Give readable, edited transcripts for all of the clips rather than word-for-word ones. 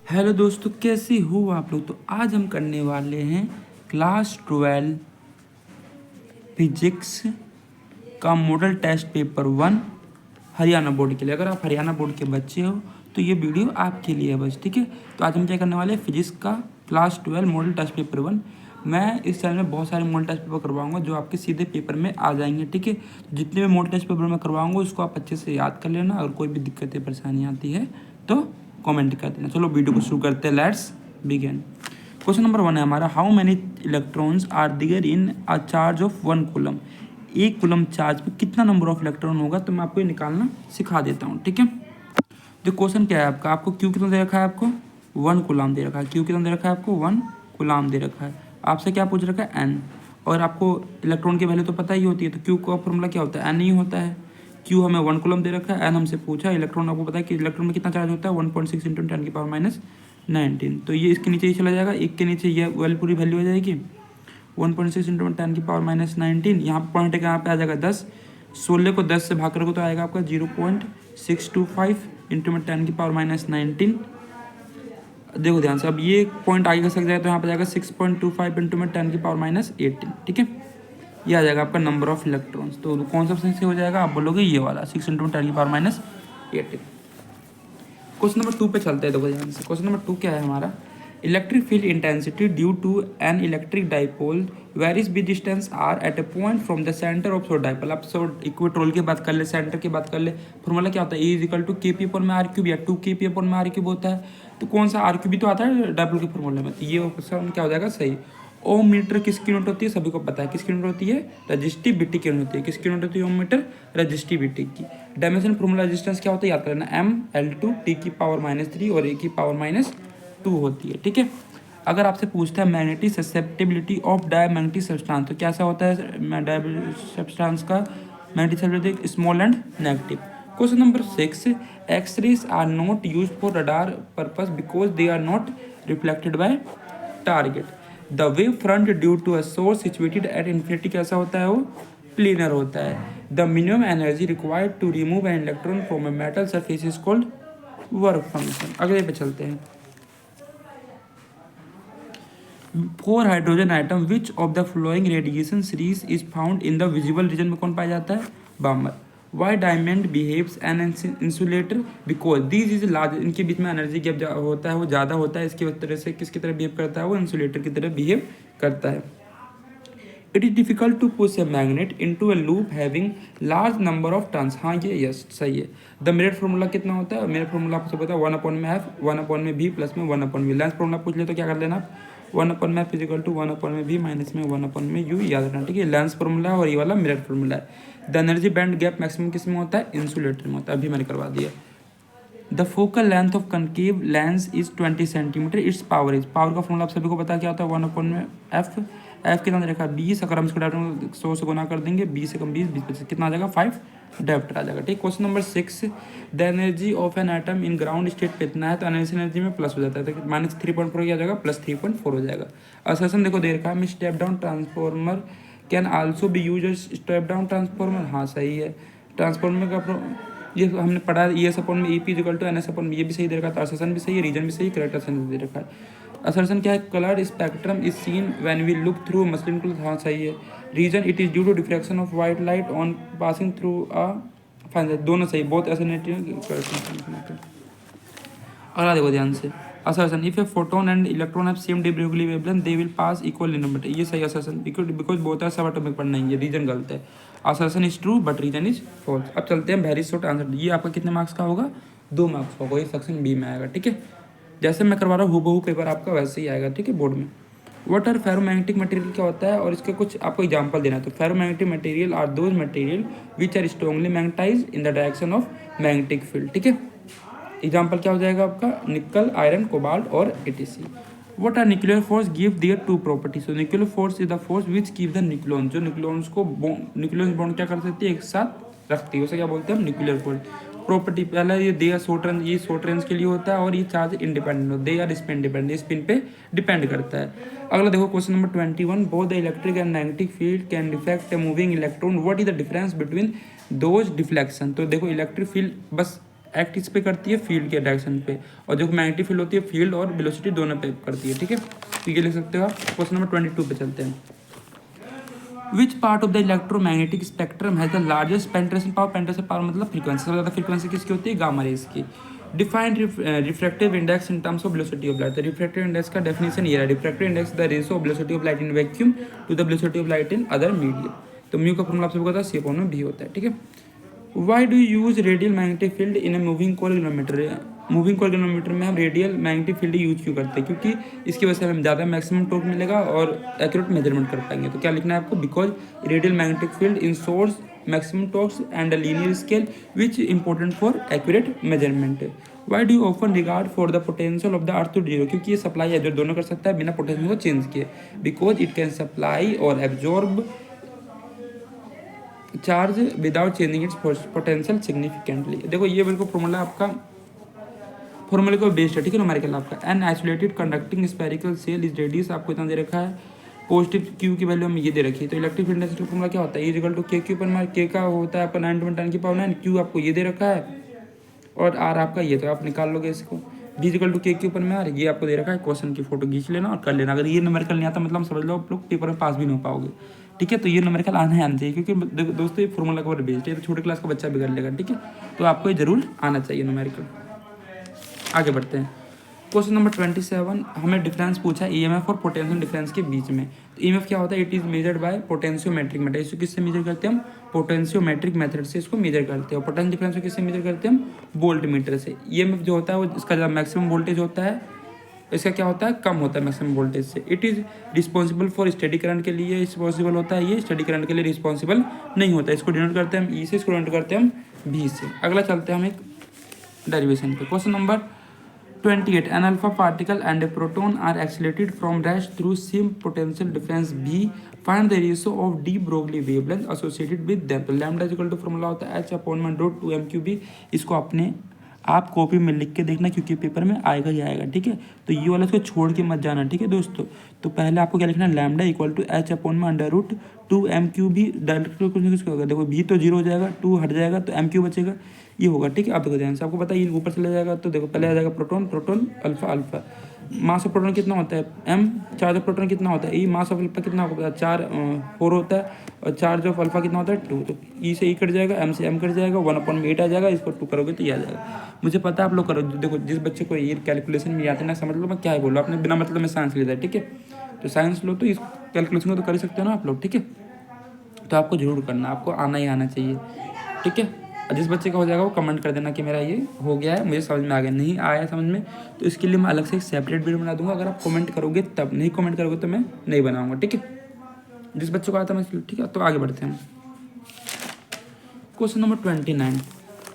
Hello दोस्तों, कैसे हो आप लोग। तो आज हम करने वाले हैं क्लास 12 फिजिक्स का model test paper 1 Haryana board के लिए। अगर आप हरियाणा बोर्ड के बच्चे हो तो ये वीडियो आपके लिए है बस, ठीक है। तो आज हम क्या करने वाले हैं, फिजिक्स का क्लास 12 मॉडल टेस्ट पेपर 1। मैं इस चैनल में बहुत सारे मॉडल टेस्ट पेपर करवाऊंगा जो आपके सीधे पेपर में आ जाएंगे, ठीक है। जितने भी मॉडल टेस्ट पेपर मैं करवाऊंगा उसको आप अच्छे से याद कर लेना। और कोई भी दिक्कतें परेशानी आती है तो कमेंट कर देना। चलो वीडियो को शुरू करते हैं, लेट्स बिगिन। क्वेश्चन नंबर 1 है हमारा, how many electrons are there in a charge of 1 coulomb. 1 coulomb charge पे कितना नंबर ऑफ इलेक्ट्रॉन होगा, तो मैं आपको ये निकालना सिखा देता हूँ, ठीक है। जो क्वेश्चन क्या है आपका, आपको क्यू कितना दे रखा है, आपको 1 कूलम दे रखा है। क्यू कितना दे रखा है आपको, 1 कूलम दे रखा है। आपसे क्या पूछ रखा है, एन। और आपको इलेक्ट्रॉन की वैल्यू तो पता ही होती है, तो क्यू का फॉर्मूला क्या होता है, एन ही होता है। क्यू हमें 1 कूलम दे रखा है, एन हमसे पूछा इलेक्ट्रॉन। आपको पता है कि इलेक्ट्रॉन में कितना चार्ज होता है, 1.6 इंटू 10⁻⁻⁹ तो ये इसके नीचे ही चला जाएगा। एक के नीचे ये वैल्यू पूरी वैल्यू हो जाएगी 1.6 इंटू 10⁻⁻⁹। यहाँ पर पॉइंट यहाँ पे आ जाएगा 10। 16 को 10 से भाग करोगे तो आएगा आपका 0.625 इंटू में 10⁻⁻⁹। देखो ध्यान से, अब ये पॉइंट आगे खसक जाए तो यहाँ पर जाएगा 6.25 इंटू में 10⁻⁸, ठीक है। ये आ जाएगा आपका नंबर ऑफ इलेक्ट्रॉन्स। तो कौन सा ऑप्शन से हो जाएगा, आप बोलोगे ये वाला 6 इंटू 10⁻⁸। क्वेश्चन नंबर 2 पे चलते हैं। देखो ध्यान से, क्वेश्चन नंबर 2 क्या है हमारा, electric field intensity due to an electric dipole varies with distance r at a point from the centre of so dipole. आप सो इक्वेट्रोल की बात कर ले, सेंटर की बात कर ले, फॉर्मूला क्या होता है, E इक्वल टू KP/R³ या 2 KP/R³ होता है। तो कौन सा R³ तो आता है डाइपोल के फॉर्मूले में, तो ये ऑप्शन क्या हो जाएगा सही। ओम मीटर किसकी यूनिट होती है, सभी को पता है किसकी यूनिट होती है, रजिस्टिविटी की यूनिट होती है। किसकी यूनिट होती है, ओम मीटर रजिस्टिविटी की। डायमेंशन फॉर्मूला रेजिस्टेंस क्या होता है, याद करना, ML2 T⁻³ और A⁻² होती है, ठीक है। अगर आपसे पूछता है magnetic susceptibility of diamagnetic substance, तो कैसा होता है सब्सटेंस का magnetic susceptibility, small and negative. Question number 6, X-rays are not use for radar purpose because they are not reflected by target. The wave front due to a source situated at infinity कैसा होता है, वो planar होता है। The minimum energy required to remove an electron from a metal surface is called work function. अगले पे चलते हैं। 4 hydrogen atom which of the following radiation series is found in the visible region में कौन पाया जाता है, Balmer. Why diamond behaves an insulator because this is large. इनके बीच में एनर्जी गैप होता है, वो ज़्यादा होता है, इसकी तरह से किसकी तरह बिहेव करता है, वो इंसुलेटर की तरह बिहेव करता है। It is difficult to push a magnet into a loop having large number of turns. हाँ ये यस सही है। द मेरिट फार्मूला कितना होता है, मेरिट फार्मूला आपको पता है 1/f 1/v प्लस में 1/v। लेंस फार्मूला पूछ ले तो क्या कर लेना आप, 1/f is equal to 1/v minus में 1/u याद रखना, ठीक है। लेंस फार्मूला है और ये वाला मेरिट फार्मूला है। The energy band gap maximum किस में होता है, इंसुलेटर में होता है, अभी मैंने करवा दिया। The focal length of concave lens is 20 centimetre, it's power is. Power का फॉर्मूला आप सभी को पता क्या होता है, 1/f। एफ कितना दे रखा है 20, अगर हम इसको डायरेक्ट 100 से गुना कर देंगे, 20 से कम 20, 20 25 कितना आ जाएगा 5 डायरेक्ट आ जाएगा, ठीक। Question number 6, the energy of an atom in ground state पे इतना है, तो एनर्जी में प्लस हो जाता है, तो -3.4 क्या हो जाएगा, +3.4 हो जाएगा। असर्शन देखो दे रखा है, step down transformer can also be use step down transformer. हाँ सही है। ट्रांसफॉर्मर का ये हमने पढ़ा ES/में EP इक्वल टू NS/, ये भी सही दे रखा है। तो असर्शन भी सही है, रीजन भी सही, करेक्ट असर्शन दे रखा है। असर्शन क्या है, colour spectrum is seen when we look through muslin cloth. हाँ सही है। Reason it is due to diffraction of white light on passing through a fine, दोनों सही, बहुत ऐसे। अगला देखो ध्यान से, assertion if a photon and electron have same de Broglie wavelength they will pass equal in number. ये सही assertion, because both are subatomic पढ़ना है, ये रीजन गलत है। Assertion is true but reason is false. अब चलते हैं वेरी शॉर्ट आंसर। ये आपका कितने मार्क्स का होगा, 2 मार्क्स का होगा, ये सेक्शन बी में आएगा, ठीक है। जैसे मैं करवा रहा हूँ हूबहू पेपर आपका वैसे ही आएगा, ठीक है, बोर्ड में। व्हाट आर फेरोमैग्नेटिक मटेरियल क्या होता है, और इसके कुछ आपको एग्जांपल देना है। तो ferromagnetic material are those material which are strongly magnetized in the direction of magnetic field, ठीक है। एग्जाम्पल क्या हो जाएगा आपका, निकल, आयरन, कोबाल्ट और etc। What are nuclear force give their 2 properties. So nuclear force is the force which keep the nucleon, जो nucleons को nucleus bond क्या कर सकती है, एक साथ रखती है, उसे क्या बोलते हैं हम, न्यूक्लियर फोर्स। प्रॉपर्टी पहला ये दे आर शॉर्ट रेंज, ये शॉर्ट रेंज के लिए होता है, और ये charge independent, they are spin dependent, ये स्पिन पे डिपेंड करता है। अगला देखो question number 21, both the electric and magnetic field can defect a moving electron, what is the difference between those deflection. तो देखो इलेक्ट्रिक फील्ड बस एक्ट इस पे करती है फील्ड के डायरेक्शन पे, और जो मैग्नेटिक फील्ड होती है फील्ड और वेलोसिटी दोनों पे करती है, ठीक है। तो ये लिख सकते हो आप। क्वेश्चन नंबर 22 पे चलते हैं। Which part of the electromagnetic spectrum has the largest penetration power. Penetration power मतलब फ्रीक्वेंसी, सबसे ज़्यादा फ्रीक्वेंसी किसकी होती है, गामा रेज की। Define refractive index in terms of velocity of light. तो रिफ्रैक्टिव इंडेक्स का डेफिनेशन ये है, refractive index the ratio of velocity of light in vacuum to the velocity of light in other medium. तो mu का formula आप सबको पता है, सी अपॉन में भी होता है, ठीक है। Why do use radial magnetic field in a moving core galvanometer. Moving core galvanometer में हम रेडियल मैग्नेटिक फील्ड यूज क्यों करते हैं, क्योंकि इसकी वजह से हमें ज़्यादा मैक्सिमम टॉर्क मिलेगा और एक्यूरेट मेजरमेंट कर पाएंगे। तो क्या लिखना है आपको, because radial magnetic field ensures maximum torques and a linear scale which important for accurate measurement. Why do often regard for the potential of the earth to zero. क्योंकि ये सप्लाई है जो दोनों कर सकता है बिना पोटेंशियल को चेंज किए। बिकॉज इट कैन सप्लाई और absorb charge without changing it's potential significantly. देखो ये बिल्कुल फॉर्मूला आपका फॉर्मूले को बेस्ड है, ठीक है, न्यूमेरिकल आपका। An isolated conducting spherical shell is radius आपको इतना दे रखा है, पॉजिटिव क्यू की वैल्यू हमें ये दे रखी है। तो इलेक्ट्रिक फील्ड डेंसिटी फॉर्मूला क्या होता है, इज इक्वल टू के क्यू पर मार, के का होता है आपका 9 की पावर 9, क्यू आपको ये दे रखा है और आर आपका ये, तो आप निकाल लोगे इसको। बी इक्वल टू के क्यू पर मार, ये आपको दे रखा है। क्वेश्चन की फोटो खींच लेना और कर लेना। अगर ये न्यूमेरिकल नहीं आता मतलब समझ लो आप लोग पेपर में पास भी नहीं हो पाओगे, ठीक है। तो ये न्यूमेरिकल आना ही आना चाहिए, क्योंकि दोस्तों ये फॉर्मूला का बेस्ड है, तो छोटे क्लास का बच्चा भी कर लेगा, ठीक है। तो आपको ये जरूर आना चाहिए न्यूमेरिकल। आगे बढ़ते हैं। क्वेश्चन नंबर 27 हमें डिफरेंस पूछा है ईएमएफ और पोटेंशियल डिफरेंस के बीच में। तो ईएमएफ क्या होता है, it is measured by potentiometric method. इसको किससे मेजर करते हैं हम, पोटेंशियोमेट्रिक मेथड से इसको मेजर करते हैं। और पोटेंशियल डिफरेंस को किससे मेजर करते हैं हम, वोल्ट मीटर से। ईएमएफ जो होता है वो इसका जब मैक्सिमम वोल्टेज होता है, इसका क्या होता है, कम होता है मैक्सिमम वोल्टेज से। It is responsible for steady current के लिए रिस्पॉन्सिबल होता है, ये स्टेडी करंट के लिए रिस्पॉन्सिबल नहीं होता है। इसको डिनोट करते हैं हम ई से, इसको डिनोट करते हैं हम भी से। अगला चलते हैं हम एक डेरिवेशन पे। Question number 28 an alpha particle and a proton are accelerated from rest through same potential difference b. Find the ratio of d Broglie wavelength associated with them. तो lambda इक्वल टू फॉर्मूला होता है h upon में root 2 m3b। इसको अपने आप copy में लिख के देखना, क्योंकि पेपर में आएगा ही आएगा, ठीक है। तो ये वाला इसको छोड़ के मत जाना, ठीक है दोस्तों। तो पहले आपको क्या लिखना है, lambda equal to h upon में अंडर रूट 2 m3b। डायरेक्ट किसको होगा, देखो b तो जीरो हो जाएगा, 2 हट जाएगा तो m3 बचेगा, ये होगा, ठीक है। आप देखो ध्यान से, आपको पता है ये ऊपर चला जाएगा, तो देखो पहले आ जाएगा proton, proton alpha, alpha mass of proton कितना होता है m, चार्ज ऑफ प्रोटॉन कितना होता है e, मास ऑफ अल्फा कितना होगा 4 होता है, और चार्ज ऑफ अल्फा कितना होता है 2। तो e से e कट जाएगा, m से m कट जाएगा, 1/8 आ जाएगा, इसको 2 करोगे तो ये आ जाएगा। मुझे पता है आप लोग करो, देखो जिस बच्चे को ये कैलकुलेशन में आते ना, समझ लो मैं क्या है बोल रहा हूँ, आपने बिना मतलब में साइंस लिया है, ठीक है। तो साइंस लो तो इस कैलकुलेशन को तो कर ही सकते हो ना आप लोग, ठीक है। तो आपको जरूर करना, आपको आना ही आना चाहिए, ठीक है। और जिस बच्चे का हो जाएगा वो कमेंट कर देना कि मेरा ये हो गया है, मुझे समझ में आ गया। नहीं आया समझ में तो इसके लिए मैं अलग से एक सेपरेट वीडियो बना दूंगा। अगर आप कमेंट करोगे तब, नहीं कमेंट करोगे तो मैं नहीं बनाऊंगा, ठीक है। जिस बच्चे को आता है मैं, ठीक है। तो आगे बढ़ते हैं। Question number 29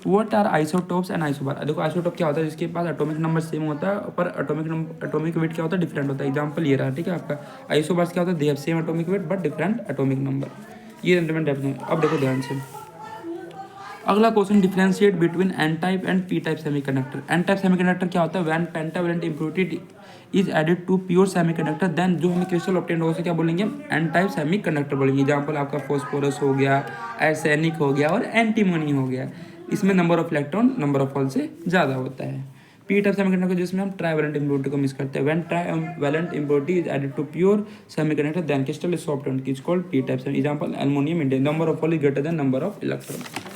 what are isotopes and isobar. देखो आइसोटोप क्या होता है, जिसके पास एटॉमिक नंबर सेम होता है पर एटॉमिक वेट क्या होता है, डिफरेंट होता है। एग्जांपल ये रहा, ठीक है आपका। आइसोबार्स क्या होता है, they have same atomic weight but different atomic number. ये डेफिनेशन। अब देखो ध्यान से, अगला question, differentiate between n type and p type semiconductor. N type semiconductor क्या होता है, when pentavalent impurity is added to pure semiconductor then जो हमें क्रिस्टल ऑब्टेन होगा उसे क्या बोलेंगे, एन टाइप सेमीकंडक्टर बोलेंगे। एग्जांपल आपका फॉस्फोरस हो गया, आर्सेनिक हो गया और एंटीमोनी हो गया। इसमें number of electron number of hole से ज़्यादा होता है। पी टाइप सेमीकंडक्टर जिसमें हम ट्राइवेलेंट इम्प्योरिटी को मिस करते हैं। When trivalent impurity is added to pure semiconductor then crystal is obtained is called p type. Example aluminium, Indian number of hole is greater then number of electron.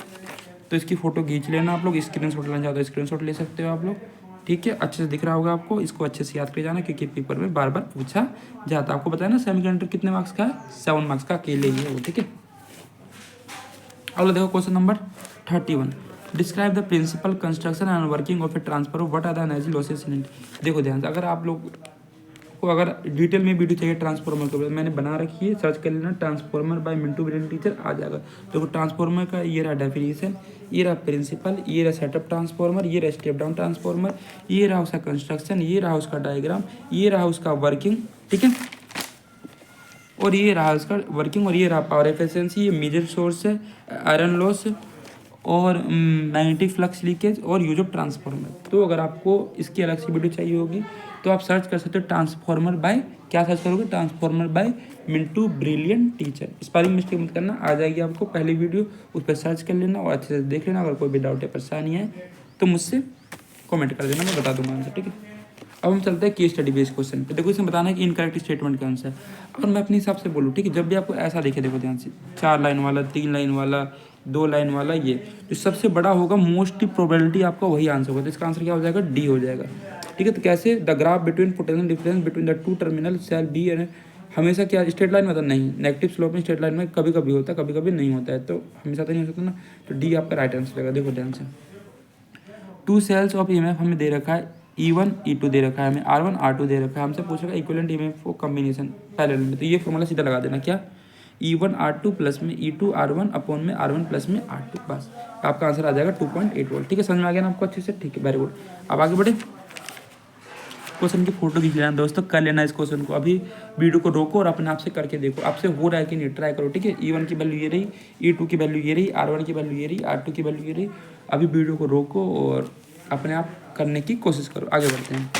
तो इसकी photo खींच लेना आप लोग, screenshot लेना चाहते हो स्क्रीनशॉट ले सकते हो आप लोग, ठीक है। अच्छे से दिख रहा होगा आपको, इसको अच्छे से याद कर जाना क्योंकि पेपर में बार बार पूछा जाता है। आपको पता है ना सेमीकंडक्टर कितने मार्क्स का है, 7 मार्क्स का अकेले ही है वो, ठीक है। अगला देखो question number 31 describe the principle construction and working of a transformer, what are the energy losses in it. देखो ध्यान से, अगर आप लोग को अगर डिटेल में वीडियो चाहिए ट्रांसफार्मर के बारे में, मैंने बना रखी है, सर्च कर लेना transformer by Mintu brilliant teacher, आ जाएगा। देखो ट्रांसफार्मर का ये रहा डेफिनेशन, ये रहा प्रिंसिपल, ये रहा सेटअप ट्रांसफार्मर, ये रहा स्टेप डाउन ट्रांसफार्मर, ये रहा उसका कंस्ट्रक्शन, ये रहा उसका डायग्राम, ये रहा उसका वर्किंग, ठीक है। और ये रहा उसका वर्किंग, और ये रहा पावर एफिशिएंसी, ये मेजर सोर्स है, आयरन लॉस और मैग्नेटिक फ्लक्स लीकेज और यूज ऑफ ट्रांसफार्मर। तो अगर आपको इसकी अलग से वीडियो चाहिए होगी तो आप सर्च कर सकते हो ट्रांसफार्मर बाय, क्या सर्च करोगे, transformer by Mintu brilliant teacher. Spelling mistake मत करना, आ जाएगी आपको पहली वीडियो, उस पर सर्च कर लेना और अच्छे से देख लेना। अगर कोई भी डाउट है परेशानी है तो मुझसे कमेंट कर देना, मैं बता दूंगा आंसर, ठीक है। अब हम चलते हैं केस स्टडी बेस्ड क्वेश्चन पे। देखो इसमें बताना है कि इनकरेक्ट स्टेटमेंट का आंसर। अगर मैं अपने हिसाब से बोलूँ, ठीक है, जब भी आपको ऐसा दिखे, देखो ध्यान से, 4 लाइन वाला, 3 लाइन वाला, 2 लाइन वाला, ये जो सबसे बड़ा होगा मोस्टली प्रोबेबिलिटी आपका वही आंसर होगा, तो इसका आंसर क्या हो जाएगा, डी हो जाएगा, ठीक है। तो कैसे, the graph between potential difference between the two terminal shall be and हमेशा क्या स्ट्रेट लाइन में होता नहीं, नेगेटिव स्लोप में स्ट्रेट लाइन में कभी कभी होता है, कभी कभी नहीं होता है, तो हमेशा तो नहीं हो सकता ना, तो डी आपका राइट आंसर रहेगा। देखो ध्यान से, 2 सेल्स ऑफ ईएमएफ हमें दे रखा है, E1 E2 दे रखा है हमें, R1 R2 दे रखा है, हमसे पूछ रखा है इक्विवेलेंट ईएमएफ को कॉम्बिनेशन पैरेलल में, तो ये फॉर्मूला सीधा लगा देना, क्या, E1 R2 प्लस में E2 R1 अपॉन में R1 प्लस में R2, बस आपका आंसर आ जाएगा 2.8 वोल्ट, ठीक है। समझ में आ गया ना आपको अच्छे से, ठीक है, वेरी गुड। अब आगे बढ़े, क्वेश्चन की फोटो खींच लेना दोस्तों, कर लेना इस क्वेश्चन को, अभी वीडियो को रोको और अपने आप से करके देखो, आपसे हो रहा है कि नहीं, ट्राई करो, ठीक है। E1 की वैल्यू ये रही, E2 की वैल्यू ये रही, R1 की वैल्यू ये रही, R2 की वैल्यू ये रही। अभी वीडियो को रोको और अपने आप करने की कोशिश करो। आगे बढ़ते हैं।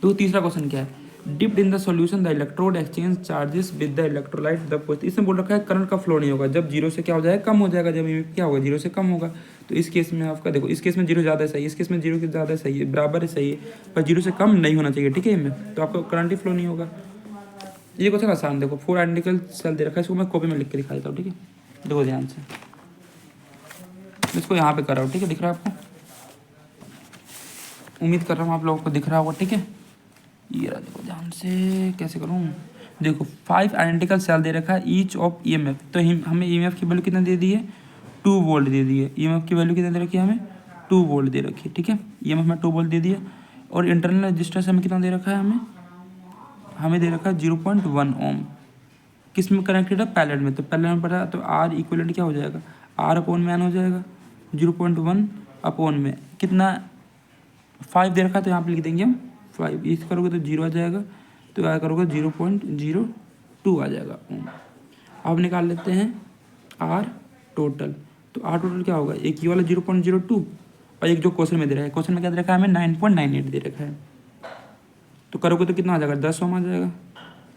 तो तीसरा क्वेश्चन क्या है, dipped in the solution the electrode exchange charges with the electrolyte the, इसमें बोल रखा है करंट का फ्लो नहीं होगा, जब जीरो से क्या हो जाएगा, कम हो जाएगा, जब क्या होगा, जीरो से कम होगा। तो इस केस में आपका देखो, इस केस में जीरो ज़्यादा सही है, इस केस में जीरो की ज़्यादा सही है, बराबर है सही है, पर जीरो से कम नहीं होना चाहिए, ठीक है, इनमें तो आपको करंट ही फ्लो नहीं होगा। ये क्वेश्चन आसान, देखो 4 आइडेंटिकल सेल दे रखा है, इसको मैं कॉपी में लिख के दिखा देता हूँ, ठीक है। देखो ध्यान से, इसको यहाँ पे कर रहा हूँ, ठीक है, दिख रहा है आपको, उम्मीद कर रहा हूँ आप लोगों को दिख रहा होगा, ठीक है। ये रहा, देखो ध्यान से, कैसे करूँ, देखो 5 आइडेंटिकल सेल दे रखा है, ईच ऑफ ईएमएफ, तो हमें ईएमएफ की वैल्यू कितना दे दी है, 2 वोल्ट दे दी है, ईएमएफ की वैल्यू कितना दे रखी है हमें, 2 वोल्ट दे रखी है, ठीक है, ईएमएफ में 2 वोल्ट दे दिया। और इंटरनल रजिस्टेंस हमें कितना दे रखा है, हमें दे रखा है 0.1 ओम, किस में कनेक्टेड है, पैलेट में, तो पैलेट में पड़ा, तो आर इक्वलेंट क्या हो जाएगा, आर अपॉन में एन हो जाएगा, 0.1 अपॉन में कितना, 5 दे रखा है, तो यहाँ पे लिख देंगे हम 5, इस करोगे तो 0 आ जाएगा, तो क्या करोगे 0.02 आ जाएगा ओम। अब निकाल लेते हैं आर टोटल, तो आर टोटल क्या होगा, एक ये वाला 0.02 और एक जो क्वेश्चन में दे रहा है, क्वेश्चन में क्या दे रखा है हमें, 9.98 दे रखा है, तो करोगे तो कितना आ जाएगा, 10 ओम आ जाएगा,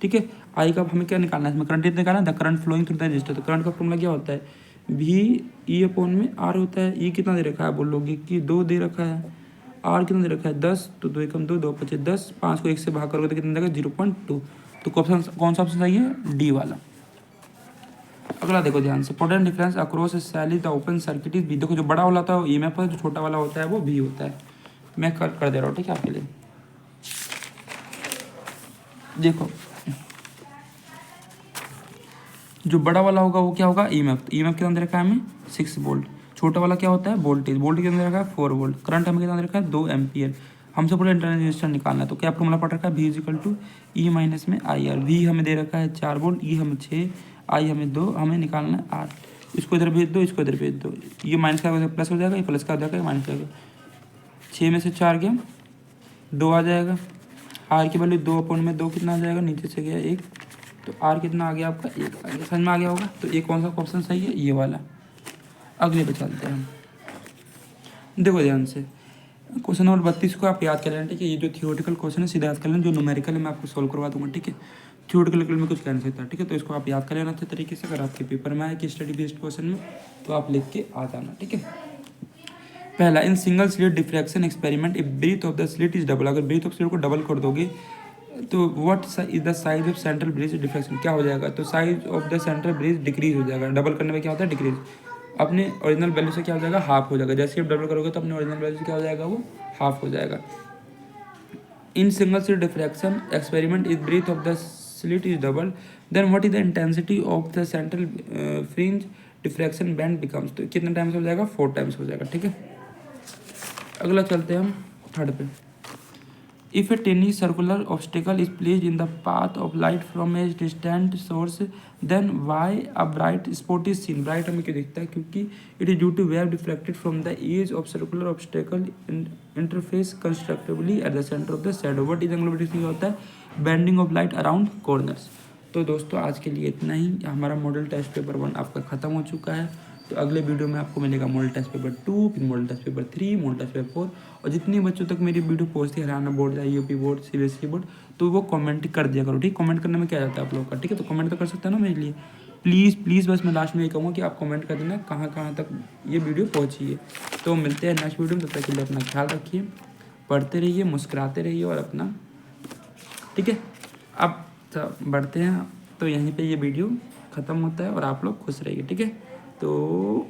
ठीक है। आई का हमें क्या निकालना है, इसमें करंट निकालना है, the current flowing through the register, तो करंट का फॉर्मूला क्या होता है, भी ई अपॉन में आर होता है। ई कितना दे रखा है, बोलोगे कि 2 दे रखा है, आर कितना दे रखा है 10, तो 2 एकम 2, 2 पचे 10, 5 को 1 से भाग करोगे तो कितना देगा 0.2, तो कौन सा ऑप्शन सही है, डी वाला। अगला देखो ध्यान से, potential difference across a cell is the open circuit is B, देखो जो बड़ा वाला होता है वो ईएमएफ है, जो छोटा वाला होता है वो बी होता है, मैं कर दे रहा हूँ, ठीक है, आपके लिए। देखो जो बड़ा वाला होगा वो क्या होगा, ईएमएफ, तो ईएमएफ कितना दे रखा है हमें 6 वोल्ट, छोटा वाला क्या होता है वोल्टेज, वोल्टेज कितना दे रखा है 4 वोल्ट, करंट हमें कितना दे रखा है 2 एम्पियर, हमसे पूरा इंटरनल रेजिस्टेंस निकालना है, तो क्या फॉर्मूला पड़ रखा है, V = E माइनस में आई आर, वी हमें दे रखा है 4 वोल्ट, ई हमें 6, आई हमें 2, हमें निकालना है आर, इसको इधर भेज दो, इसको इधर भेज दो, ये माइनस का प्लस हो जाएगा, ये प्लस का हो जाएगा, ये माइनस का हो जाएगा, 6 में से 4 गया 2 आ जाएगा, आर की वैल्यू 2 अपॉन में 2 कितना आ जाएगा, नीचे से गया 1, तो आर कितना आ गया आपका 1 आ गया, समझ में आ गया होगा। तो ये कौन सा ऑप्शन सही है, ये वाला। अगले पे चलते हैं हम, देखो ध्यान से, क्वेश्चन नंबर 32 को आप याद कर लेना, ठीक है, ये जो थियोरेटिकल क्वेश्चन है सीधा याद कर लेना, जो न्यूमेरिकल है मैं आपको सॉल्व करवा दूंगा, ठीक है, थियोरेटिकल में कुछ कह नहीं सकता, ठीक है, तो इसको आप याद कर लेना अच्छे तरीके से, अगर आपके पेपर में आए कि स्टडी बेस्ड क्वेश्चन में, तो आप लिख के आ जाना, ठीक है। पहला, in single slit diffraction experiment if breadth of the slit is double, अगर ब्रीथ ऑफ स्लिट को डबल कर दोगे तो what is the size of central bridge diffraction, क्या हो जाएगा, तो size of the central bridge decrease हो जाएगा, डबल करने में क्या होता है डिक्रीज, अपने ओरिजिनल वैल्यू से क्या हो जाएगा हाफ हो जाएगा, जैसे आप डबल करोगे तो अपने ओरिजिनल वैल्यू से क्या हो जाएगा वो हाफ हो जाएगा। In single slit diffraction experiment is breadth of the slit is double, then what is the intensity of the central fringe diffraction band becomes, तो कितने टाइम्स हो जाएगा 4 टाइम्स हो जाएगा, ठीक है। अगला चलते हैं हम थर्ड पे, if a tiny circular obstacle is placed in the path of light from a distant source then why a bright spot is seen, bright हमें क्यों दिखता है, क्योंकि it is due to wave deflected from the edge of circular obstacle interface constructively at the centre of the shadow, what is angular velocity होता है bending of light around corners. तो दोस्तों आज के लिए इतना ही, हमारा मॉडल टेस्ट पेपर 1 आपका खत्म हो चुका है, तो अगले वीडियो में आपको मिलेगा मॉडल टेस्ट पेपर 2, फिर model test paper 3, model test paper 4, और जितने बच्चों तक मेरी वीडियो पहुंचती है, हरियाणा बोर्ड या यूपी बोर्ड सीबीएसई बोर्ड, तो वो कमेंट कर दिया करो, ठीक, कमेंट करने में क्या जाता है आप लोग का, ठीक है, तो कमेंट तो कर सकते हैं ना मेरे लिए, प्लीज़ बस मैं लास्ट में ये कहूँगा कि आप कमेंट कर देना कहाँ कहाँ तक ये वीडियो पहुँची है। तो मिलते हैं नेक्स्ट वीडियो में, तब तक के लिए अपना ख्याल रखिए, पढ़ते रहिए, मुस्कुराते रहिए और अपना, ठीक है। अब बढ़ते हैं, तो यहीं पे ये वीडियो ख़त्म होता है और आप लोग खुश रहिए, ठीक है। तो